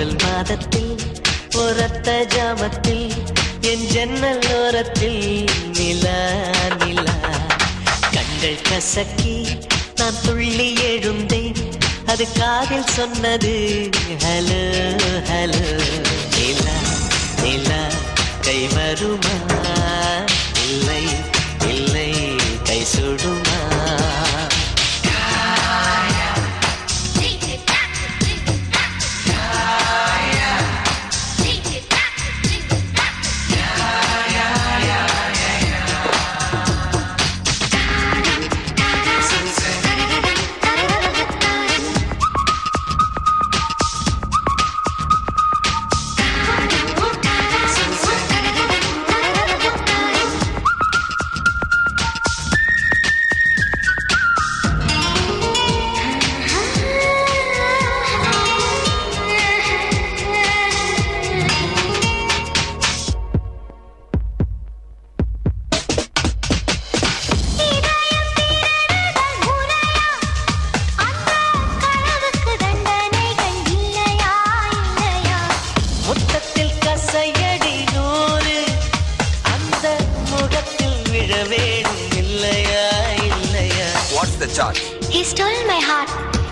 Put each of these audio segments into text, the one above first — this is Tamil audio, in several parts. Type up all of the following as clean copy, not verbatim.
ஏப்ரல் மாதத்தில் ஒரத்த ஜாமத்தில் என் ஜன்னல் ஓரத்தில் நிலா நிலா கண்கள் கசக்கி நான் துள்ளி எழுந்தேன் அது காதில் சொன்னது ஹலோ ஹலோ நிலா நிலா கை வருமா இல்லை இல்லை கை சுடுமா What's the charge? He stole my heart.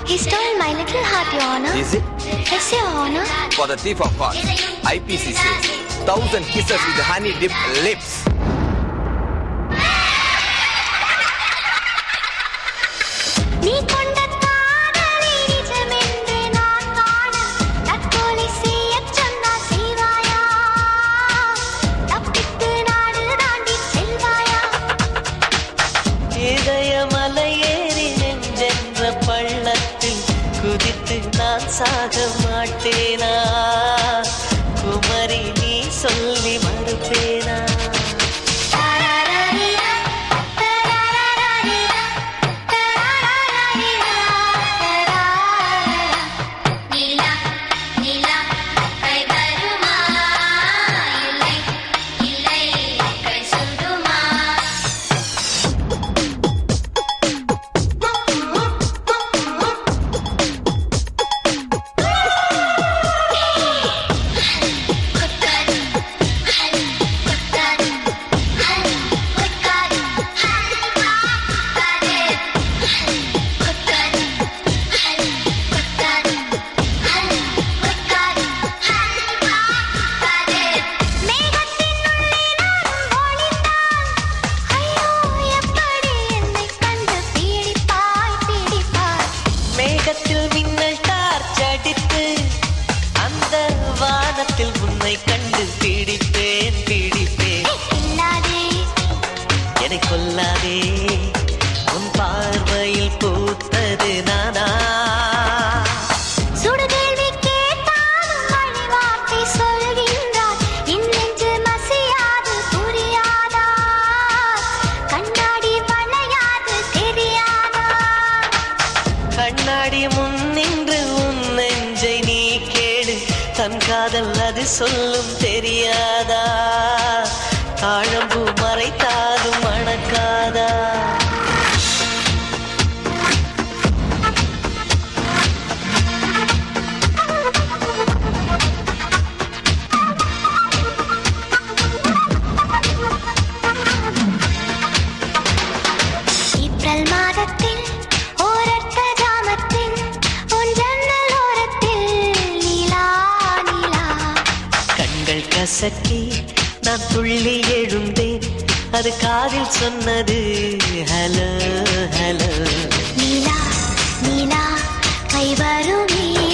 He stole my little heart, Your Honor. Is it? Yes, Your Honor. For the thief of hearts, IPC says 1,000 kisses with honey-dipped lips. நான் சாக மாட்டேனா குமரி நீ சொல்லி மறுப்பேனா உன்னை கண்டு பிடிப்பேன் பிடிப்பேன் என்னை கொல்லாதே உன் பார்வையில் பூத்தது நானா சுடுகேள்வி கேட்டாலும் மழை வார்த்தை சொல்கின்றார் இன்னென்று மசியாது புரியாதா கண்ணாடி வளையாது தெரியாதா கண்ணாடி முன் நின்று உன் நெஞ்சை நீ கேடு தன் காதல் அது சொல்லும் தெரியாதா தாழம்பூ மறைத்தாலும் மணக்காதா ஏப்ரல் மாதத்தில் ஓரத்த ஜாமத்தில் உன் ஜன்னல் ஓரத்தில் நீலா நீலா கண்கள் கசக்கி நான் துள்ளி எழுந்தேன் அது காதில் சொன்னது ஹலோ ஹலோ நீலா நீலா கை வருமே